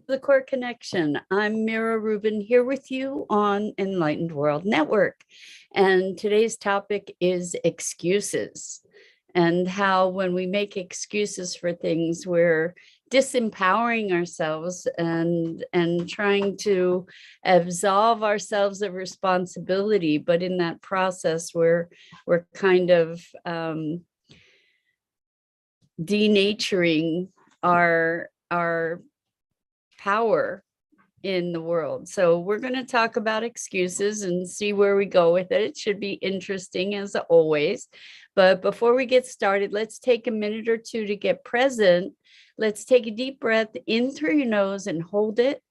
The Core Connection. I'm Mira Rubin here with you on Enlightened World Network. And today's topic is excuses and how when we make excuses for things, we're disempowering ourselves and trying to absolve ourselves of responsibility. But in that process, we're kind of denaturing our power in the world. So we're going to talk about excuses and see where we go with it. It should be interesting as always. But before we get started, let's take a minute or two to get present. Let's take a deep breath in through your nose and hold it.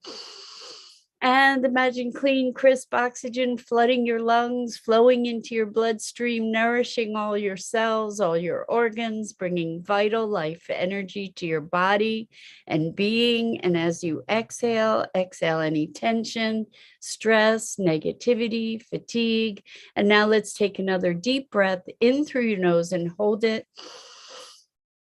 And imagine clean, crisp oxygen flooding your lungs, flowing into your bloodstream, nourishing all your cells, all your organs, bringing vital life energy to your body and being. And as you exhale, exhale any tension, stress, negativity, fatigue. And now let's take another deep breath in through your nose and hold it.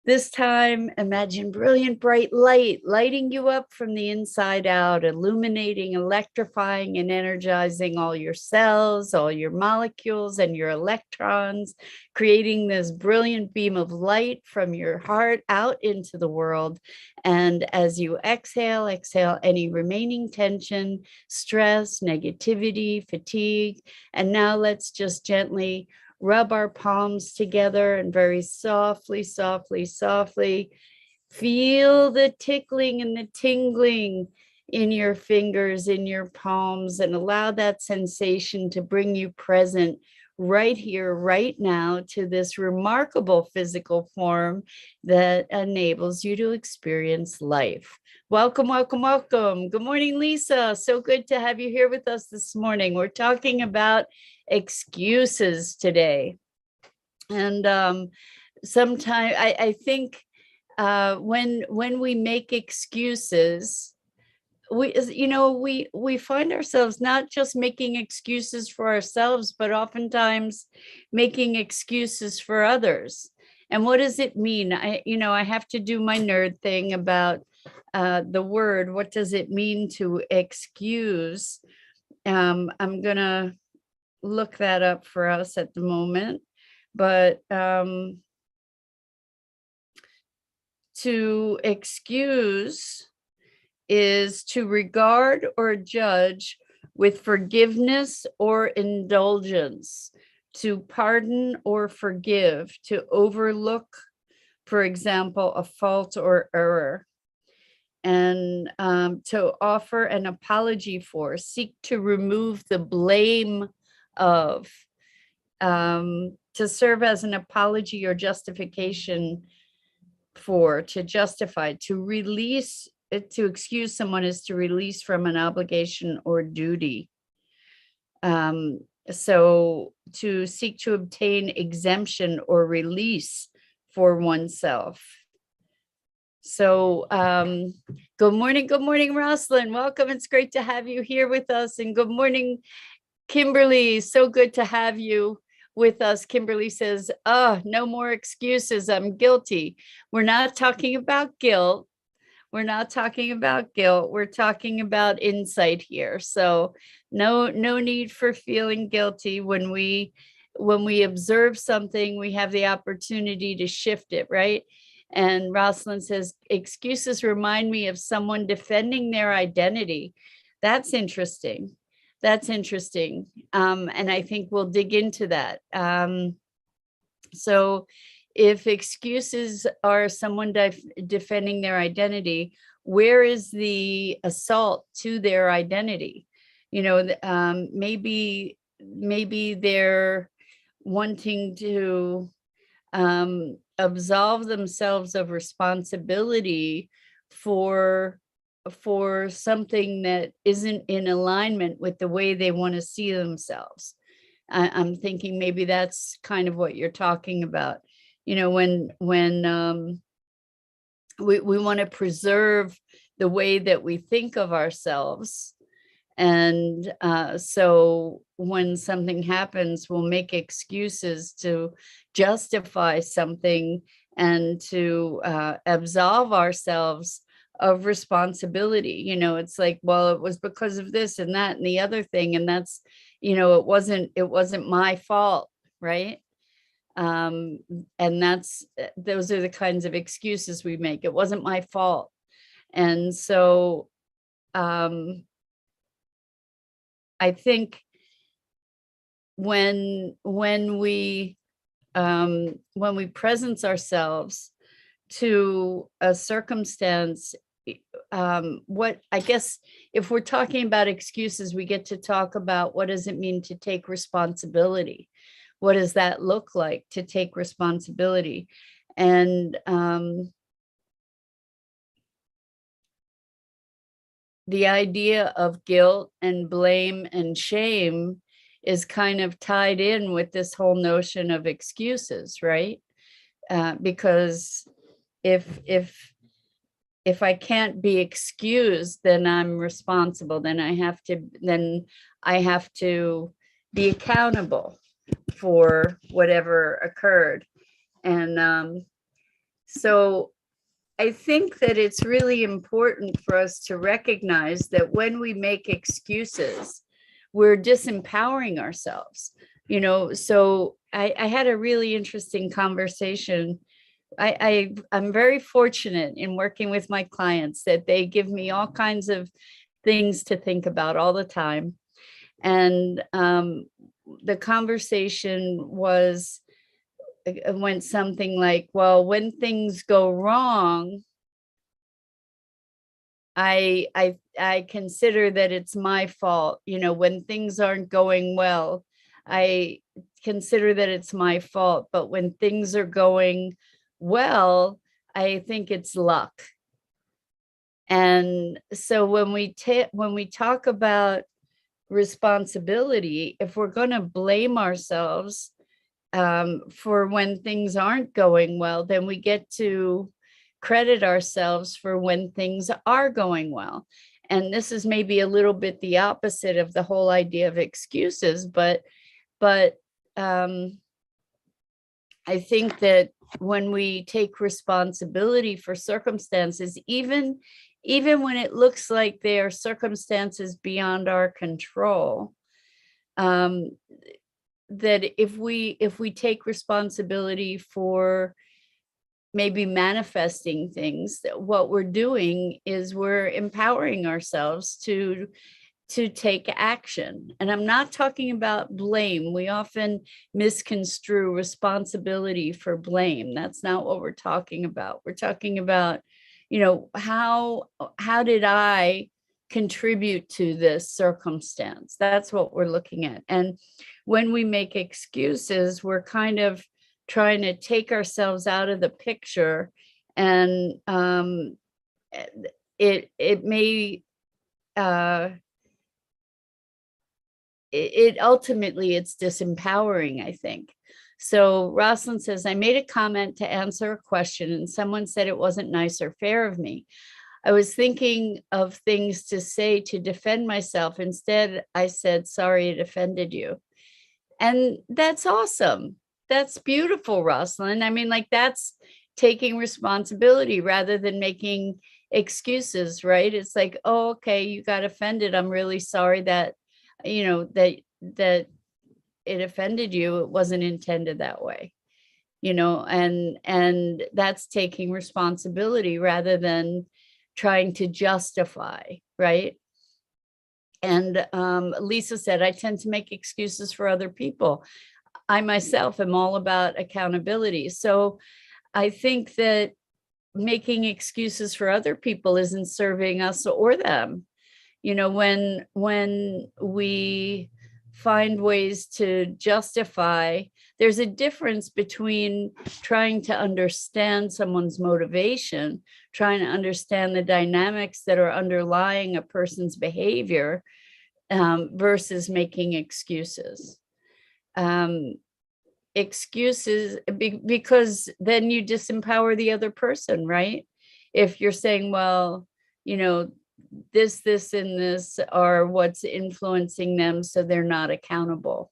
This time, imagine brilliant, bright light lighting you up from the inside out, illuminating, electrifying, and energizing all your cells, all your molecules, and your electrons, creating this brilliant beam of light from your heart out into the world. And as you exhale, exhale any remaining tension, stress, negativity, fatigue. And now let's just gently rub our palms together and very softly, softly, softly feel the tickling and the tingling in your fingers, in your palms, and allow that sensation to bring you present right here, right now, to this remarkable physical form that enables you to experience life. Welcome, welcome, welcome. Good morning, Lisa. So good to have you here with us this morning. We're talking about excuses today. And sometimes I think when we make excuses, we find ourselves not just making excuses for ourselves, but oftentimes making excuses for others. And what does it mean? I have to do my nerd thing about the word. What does it mean to excuse? I'm gonna look that up for us at the moment, but to excuse is to regard or judge with forgiveness or indulgence, to pardon or forgive, to overlook, for example, a fault or error, and to offer an apology for, seek to remove the blame of, to serve as an apology or justification for, to justify, to release. To excuse someone is to release from an obligation or duty. So to seek to obtain exemption or release for oneself. So good morning, Rosalind. Welcome. It's great to have you here with us. And good morning, Kimberly. So good to have you with us. Kimberly says, no more excuses. I'm guilty. We're not talking about guilt. We're not talking about guilt. We're talking about insight here. So no need for feeling guilty. When we observe something, we have the opportunity to shift it, right? And Rosalind says, excuses remind me of someone defending their identity. That's interesting. That's interesting. And I think we'll dig into that. So if excuses are someone defending their identity, where is the assault to their identity? Maybe they're wanting to absolve themselves of responsibility for something that isn't in alignment with the way they want to see themselves. I'm thinking maybe that's kind of what you're talking about. When we want to preserve the way that we think of ourselves. And so when something happens, we'll make excuses to justify something and to absolve ourselves of responsibility. You know, it's like, well, it was because of this and that and the other thing, and that's, you know, it wasn't my fault, right? um and that's those are the kinds of excuses we make. It wasn't my fault. And so I think when we presence ourselves to a circumstance, what I guess, if we're talking about excuses, we get to talk about what does it mean to take responsibility. What does that look like to take responsibility? And the idea of guilt and blame and shame is kind of tied in with this whole notion of excuses, right? Because if I can't be excused, then I'm responsible. Then I have to be accountable for whatever occurred. And so I think that it's really important for us to recognize that when we make excuses, we're disempowering ourselves. You know, so I had a really interesting conversation. I'm very fortunate in working with my clients that they give me all kinds of things to think about all the time. And the conversation went something like, well, when things go wrong, I consider that it's my fault. You know, when things aren't going well, I consider that it's my fault. But when things are going well, I think it's luck. And so when we talk about responsibility, if we're going to blame ourselves for when things aren't going well, then we get to credit ourselves for when things are going well. And this is maybe a little bit the opposite of the whole idea of excuses, but I think that when we take responsibility for circumstances, even when it looks like they are circumstances beyond our control, that if we take responsibility for maybe manifesting things, that what we're doing is we're empowering ourselves to take action. And I'm not talking about blame. We often misconstrue responsibility for blame. That's not what we're talking about. We're talking about, you know, how did I contribute to this circumstance? That's what we're looking at. And when we make excuses, we're kind of trying to take ourselves out of the picture. And it may it ultimately, it's disempowering, I think. So Rosalind says, I made a comment to answer a question and someone said it wasn't nice or fair of me. I was thinking of things to say to defend myself. Instead, I said, sorry, it offended you. And that's awesome. That's beautiful, Rosalind. I mean, like, that's taking responsibility rather than making excuses, right? It's like, oh, okay, you got offended. I'm really sorry that, you know, that it offended you. It wasn't intended that way, you know, and that's taking responsibility rather than trying to justify, right? And Lisa said, I tend to make excuses for other people. I myself am all about accountability. So I think that making excuses for other people isn't serving us or them. You know, when we find ways to justify, there's a difference between trying to understand someone's motivation, trying to understand the dynamics that are underlying a person's behavior, versus making excuses. Excuses, because then you disempower the other person, right? If you're saying, well, you know, this, and this are what's influencing them, so they're not accountable.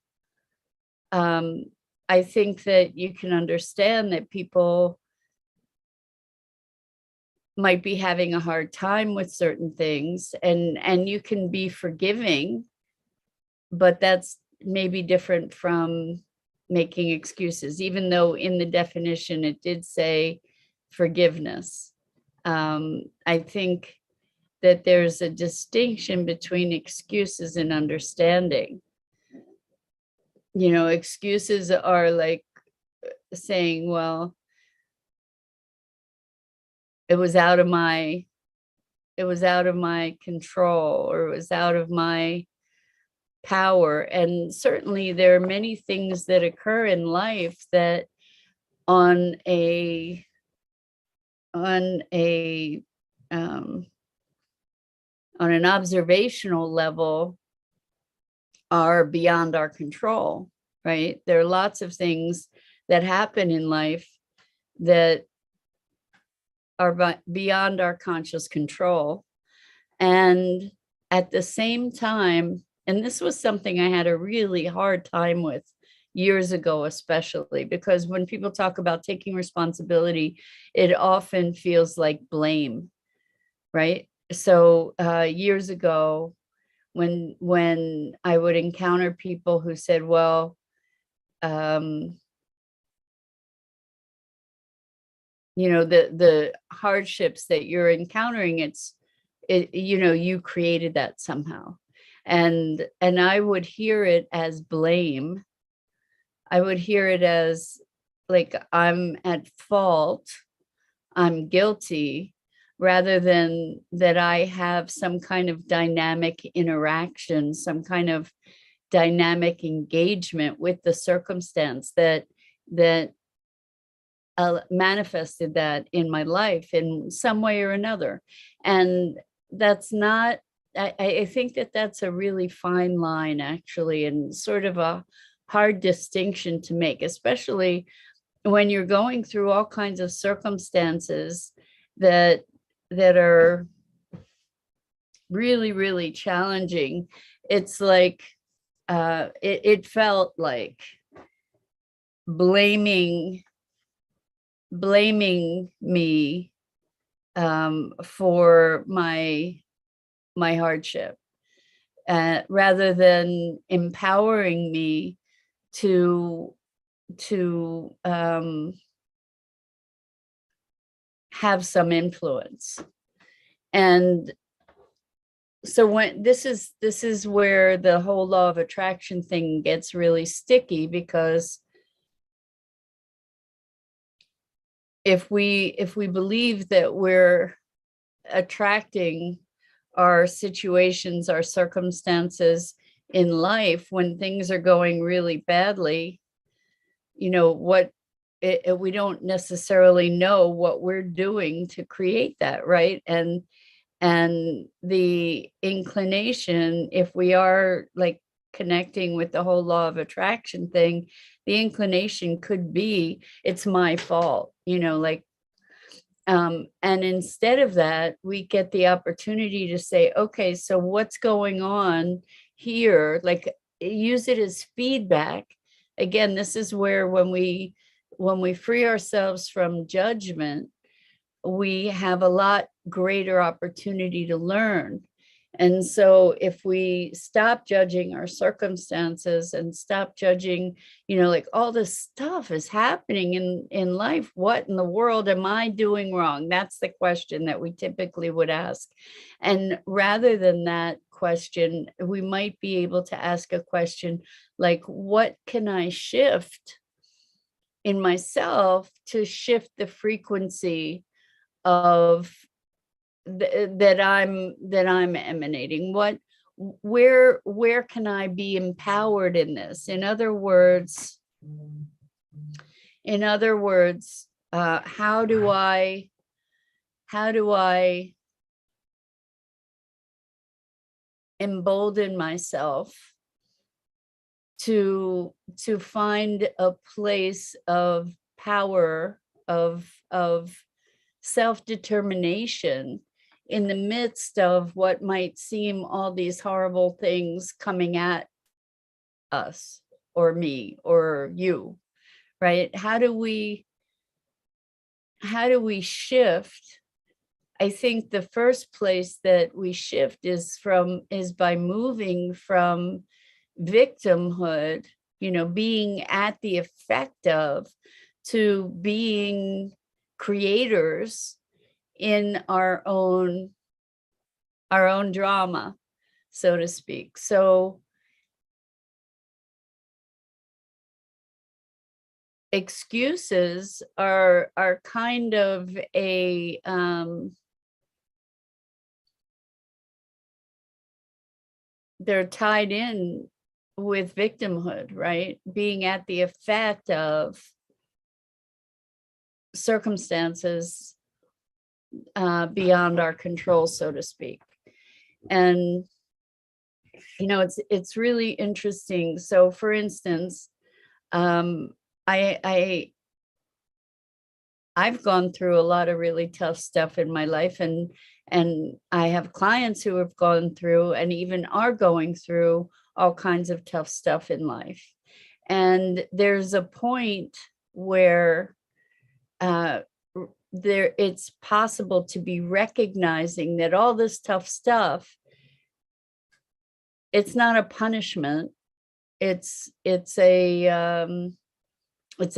I think that you can understand that people might be having a hard time with certain things, and you can be forgiving, but that's maybe different from making excuses, even though in the definition it did say forgiveness. I think that there's a distinction between excuses and understanding. You know, excuses are like saying, well, it was out of my control, or it was out of my power. And certainly there are many things that occur in life that on a on a um, on an observational level are beyond our control, right? There are lots of things that happen in life that are beyond our conscious control. And at the same time, and this was something I had a really hard time with years ago, especially because when people talk about taking responsibility, it often feels like blame, right? So years ago, when I would encounter people who said, well, you know, the hardships that you're encountering, you know, you created that somehow. And I would hear it as blame. I would hear it as like I'm at fault, I'm guilty, rather than that I have some kind of dynamic interaction, some kind of dynamic engagement with the circumstance that manifested that in my life in some way or another. And that's not, I think that that's a really fine line, actually, and sort of a hard distinction to make, especially when you're going through all kinds of circumstances that are really, really challenging. It's like it felt like blaming me for my hardship, rather than empowering me to have some influence. And so when this is where the whole law of attraction thing gets really sticky, because if we believe that we're attracting our situations, our circumstances in life when things are going really badly, you know, we don't necessarily know what we're doing to create that, right? And the inclination, if we are like connecting with the whole law of attraction thing, the inclination could be, it's my fault, you know, like, and instead of that, we get the opportunity to say, okay, so what's going on here? Like, use it as feedback. Again, this is where when we free ourselves from judgment, we have a lot greater opportunity to learn. And so if we stop judging our circumstances and stop judging, you know, like all this stuff is happening in life, what in the world am I doing wrong? That's the question that we typically would ask. And rather than that question, we might be able to ask a question like, what can I shift in myself to shift the frequency of that I'm emanating? Where can I be empowered in this? In other words, how do I embolden myself to find a place of power, of self-determination in the midst of what might seem all these horrible things coming at us or me or you, right? How do we shift I think the first place that we shift is by moving from victimhood, being at the effect of, to being creators in our own drama, so to speak. So excuses are kind of a they're tied in with victimhood, right? Being at the effect of circumstances beyond our control, so to speak. And it's really interesting. So for instance, I've gone through a lot of really tough stuff in my life, and I have clients who have gone through and even are going through all kinds of tough stuff in life. And there's a point where it's possible to be recognizing that all this tough stuff, it's not a punishment. It's a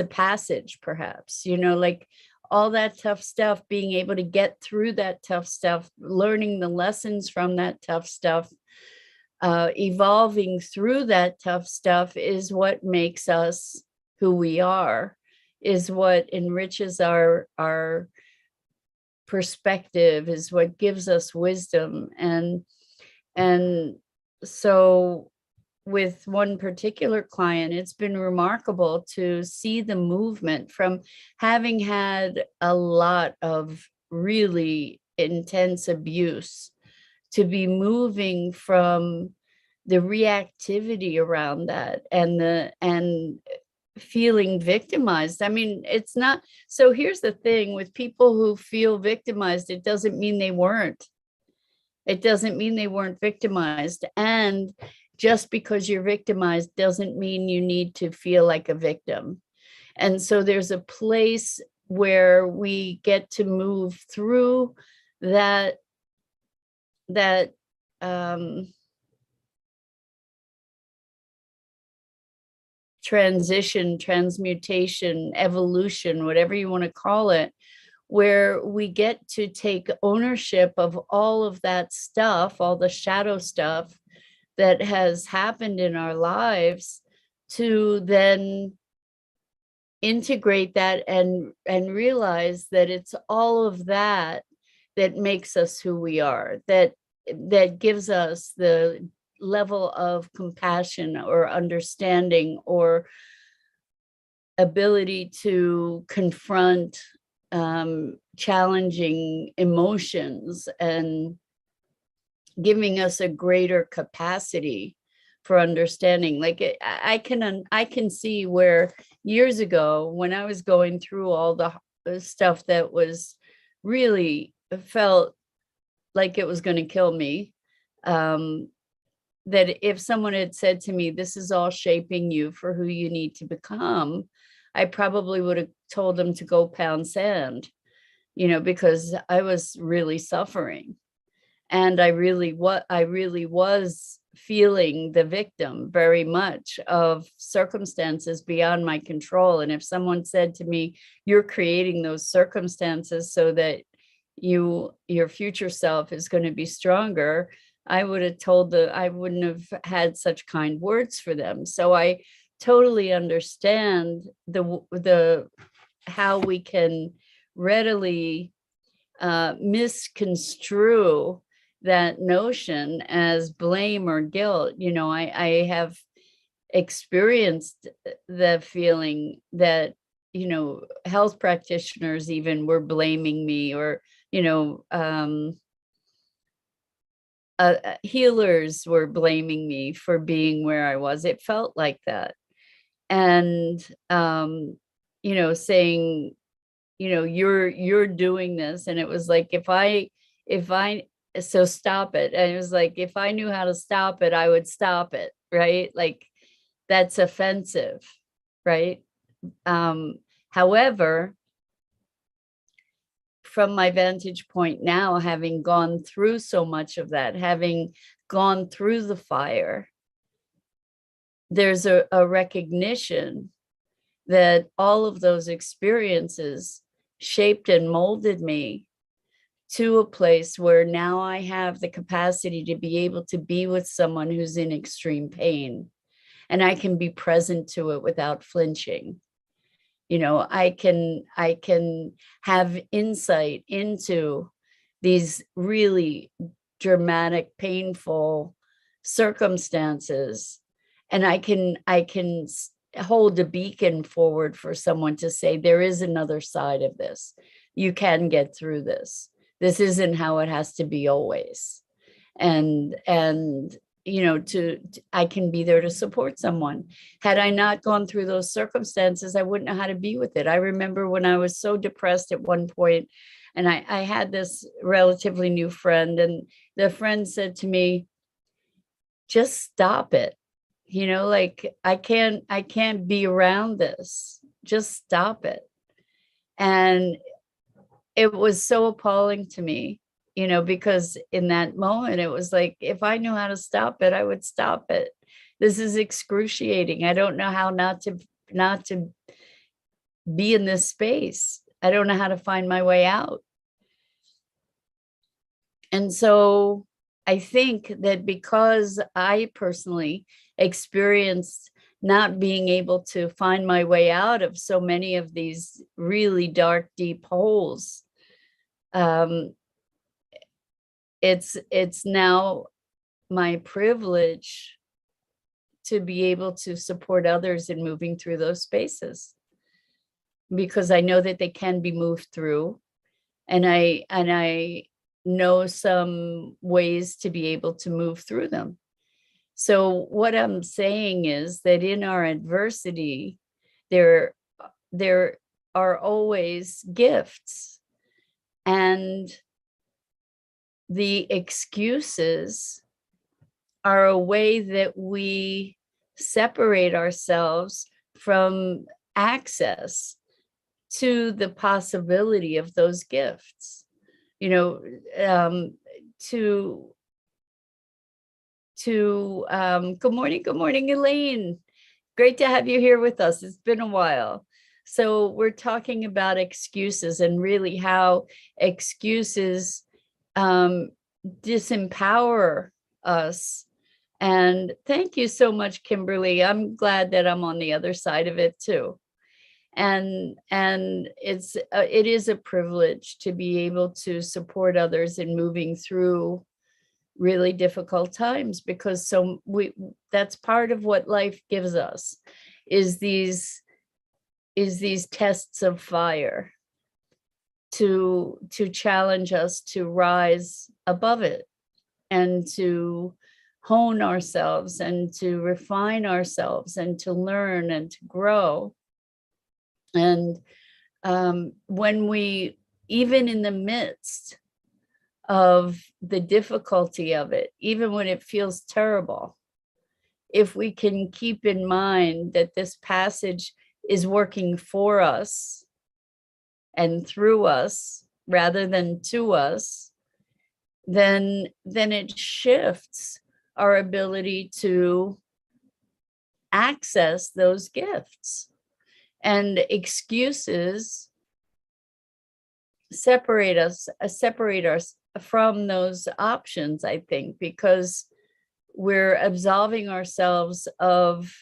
passage, perhaps, like all that tough stuff, being able to get through that tough stuff, learning the lessons from that tough stuff, evolving through that tough stuff is what makes us who we are, is what enriches our perspective, is what gives us wisdom. And so with one particular client, it's been remarkable to see the movement from having had a lot of really intense abuse to be moving from the reactivity around that and feeling victimized. I mean, it's not. So here's the thing with people who feel victimized, it doesn't mean they weren't. It doesn't mean they weren't victimized. And just because you're victimized doesn't mean you need to feel like a victim. And so there's a place where we get to move through that transition, transmutation, evolution, whatever you want to call it, where we get to take ownership of all of that stuff, all the shadow stuff that has happened in our lives, to then integrate that and realize that it's all of that that makes us who we are, that gives us the level of compassion or understanding or ability to confront challenging emotions, and giving us a greater capacity for understanding. Like I can see where years ago, when I was going through all the stuff that was really felt like it was going to kill me, that if someone had said to me, this is all shaping you for who you need to become, I probably would have told them to go pound sand, because I was really suffering. And I really was feeling the victim very much of circumstances beyond my control. And if someone said to me, you're creating those circumstances so that your future self is going to be stronger, I would have I wouldn't have had such kind words for them. So I totally understand the how we can readily misconstrue that notion as blame or guilt. I have experienced the feeling that, health practitioners even were blaming me, or, healers were blaming me for being where I was. It felt like that. And, saying, you're doing this. And it was like, if I, so stop it. And it was like, if I knew how to stop it, I would stop it. Right. Like, that's offensive. Right. However, from my vantage point now, having gone through so much of that, having gone through the fire, there's a recognition that all of those experiences shaped and molded me to a place where now I have the capacity to be able to be with someone who's in extreme pain, and I can be present to it without flinching. You know, I can have insight into these really dramatic, painful circumstances, and I can hold a beacon forward for someone to say, there is another side of this. You can get through this. This isn't how it has to be always. And you know, I can be there to support someone. Had I not gone through those circumstances, I wouldn't know how to be with it. I remember when I was so depressed at one point, and I had this relatively new friend, and the friend said to me, just stop it. You know, like, I can't be around this. Just stop it. And it was so appalling to me, you know, because in that moment, it was like, if I knew how to stop it, I would stop it. This is excruciating. I don't know how not to be in this space. I don't know how to find my way out. And so I think that because I personally experienced not being able to find my way out of so many of these really dark, deep holes, it's now my privilege to be able to support others in moving through those spaces, because I know that they can be moved through, and I know some ways to be able to move through them. So what I'm saying is that in our adversity, there are always gifts, and the excuses are a way that we separate ourselves from access to the possibility of those gifts. You know, good morning, Elaine. Great to have you here with us. It's been a while. So we're talking about excuses, and really how excuses disempower us. And thank you so much, Kimberly. I'm glad that I'm on the other side of it too. And it is a privilege to be able to support others in moving through really difficult times, because that's part of what life gives us, is these tests of fire to challenge us to rise above it, and to hone ourselves, and to refine ourselves, and to learn, and to grow. And when we, even in the midst of the difficulty of it, even when it feels terrible, if we can keep in mind that this passage is working for us and through us rather than to us, then it shifts our ability to access those gifts. And excuses separate us from those options, I think, because we're absolving ourselves of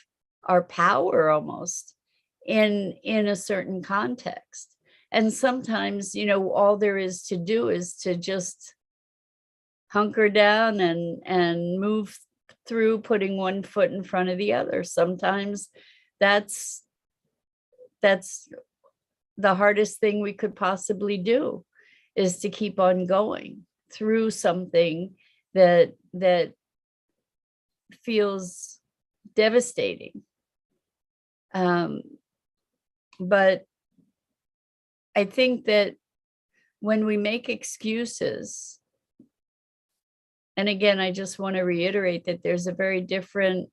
our power almost in a certain context. And sometimes, you know, all there is to do is to just hunker down and move through, putting one foot in front of the other. Sometimes that's the hardest thing we could possibly do, is to keep on going through something that feels devastating. But I think that when we make excuses, and again, I just want to reiterate that there's a big difference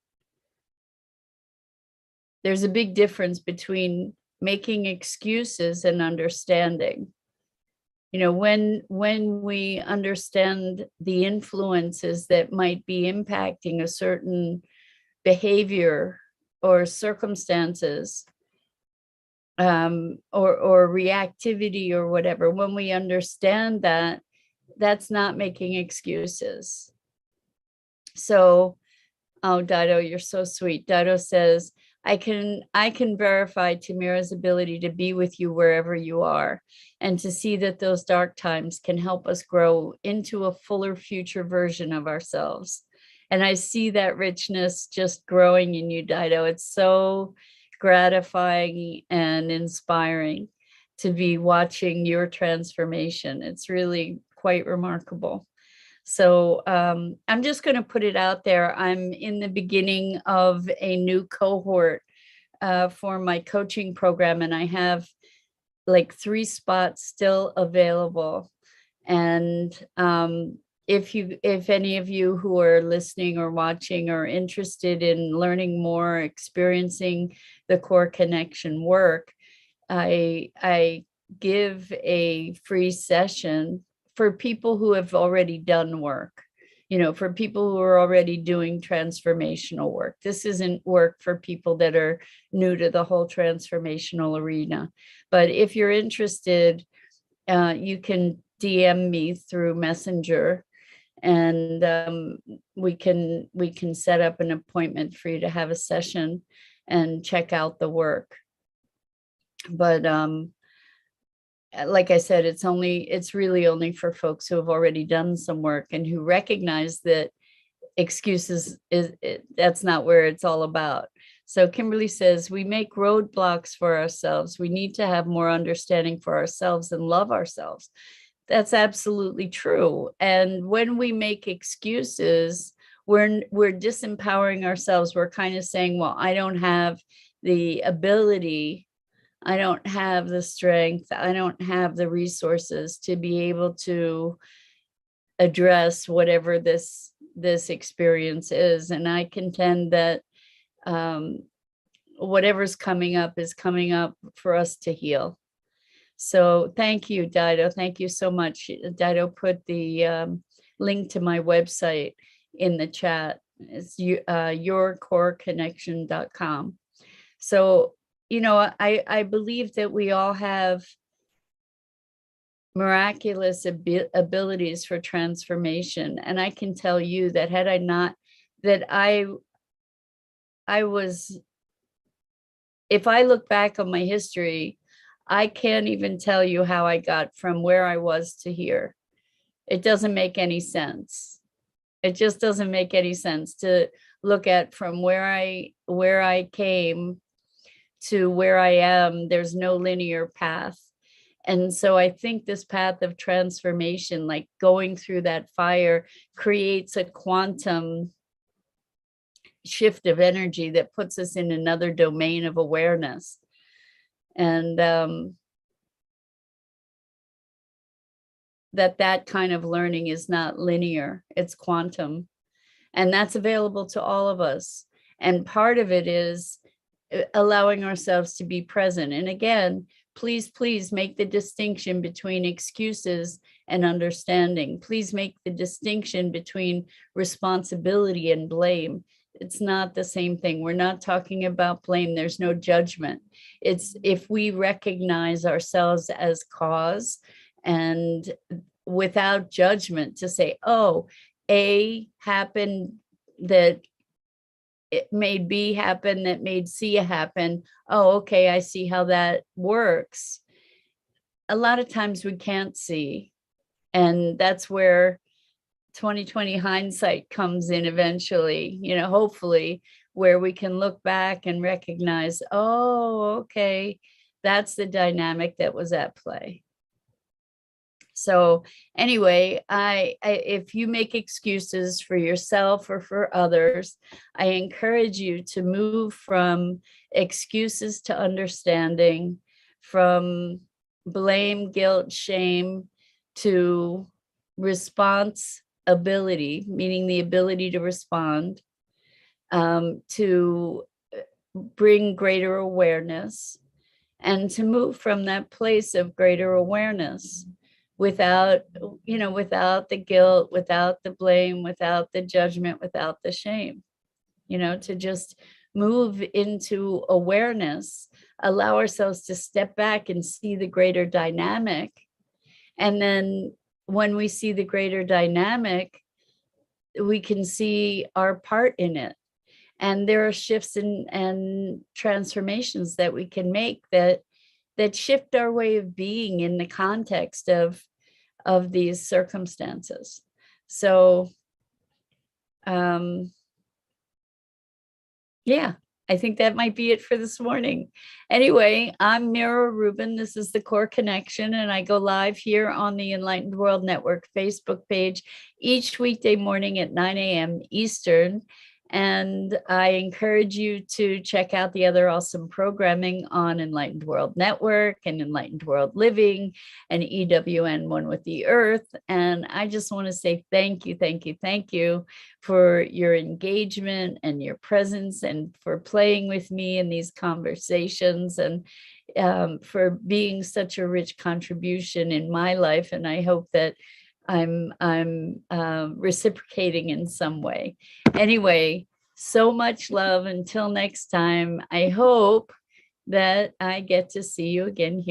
between making excuses and understanding. When we understand the influences that might be impacting a certain behavior or circumstances, or reactivity or whatever, when we understand that, that's not making excuses. So, oh, Dido, you're so sweet. Dido says, I can verify Tamira's ability to be with you wherever you are, and to see that those dark times can help us grow into a fuller future version of ourselves. And I see that richness just growing in you, Dido. It's so gratifying and inspiring to be watching your transformation. It's really quite remarkable. So I'm just going to put it out there. I'm in the beginning of a new cohort for my coaching program, and I have like 3 spots still available. And if any of you who are listening or watching are interested in learning more, experiencing the core connection work, I give a free session for people who have already done work, for people who are already doing transformational work. This isn't work for people that are new to the whole transformational arena. But if you're interested, you can DM me through Messenger, and we can set up an appointment for you to have a session and check out the work. But like I said, it's really only for folks who have already done some work and who recognize that excuses that's not where it's all about. So Kimberly says, we make roadblocks for ourselves. We need to have more understanding for ourselves and love ourselves. That's absolutely true. And when we make excuses, we're disempowering ourselves. We're kind of saying, well, I don't have the ability, I don't have the strength, I don't have the resources to be able to address whatever this experience is. And I contend that whatever's coming up is coming up for us to heal. So thank you, Dido. Thank you so much. Dido put the link to my website in the chat. It's yourcoreconnection.com. So, I believe that we all have miraculous abilities for transformation. And I can tell you that had I not, that I was, if I look back on my history, I can't even tell you how I got from where I was to here. It doesn't make any sense. It just doesn't make any sense to look at from where I came to where I am. There's no linear path. And so I think this path of transformation, like going through that fire, creates a quantum shift of energy that puts us in another domain of awareness. And that kind of learning is not linear, it's quantum. And that's available to all of us. And part of it is allowing ourselves to be present. And again, please make the distinction between excuses and understanding. Please make the distinction between responsibility and blame. It's not the same thing. We're not talking about blame. There's no judgment. It's if we recognize ourselves as cause, and without judgment to say, oh, A happened that it made B happen, that made C happen. Oh, okay, I see how that works. A lot of times we can't see. And that's where 2020 hindsight comes in eventually, hopefully, where we can look back and recognize, oh, okay, that's the dynamic that was at play. So anyway, if you make excuses for yourself or for others, I encourage you to move from excuses to understanding, from blame, guilt, shame to response ability, meaning the ability to respond, to bring greater awareness, and to move from that place of greater awareness, without, without the guilt, without the blame, without the judgment, without the shame, to just move into awareness, allow ourselves to step back and see the greater dynamic. And then when we see the greater dynamic, we can see our part in it. And there are shifts and transformations that we can make that shift our way of being in the context of these circumstances. So, yeah, I think that might be it for this morning. Anyway, I'm Mira Rubin. This is the Core Connection, and I go live here on the Enlightened World Network Facebook page each weekday morning at 9 a.m. Eastern. And I encourage you to check out the other awesome programming on Enlightened World Network and Enlightened World Living and EWN One with the Earth. And I just want to say thank you, thank you, thank you for your engagement and your presence, and for playing with me in these conversations, and for being such a rich contribution in my life. And I hope that I'm reciprocating in some way. Anyway, so much love. Until next time, I hope that I get to see you again here.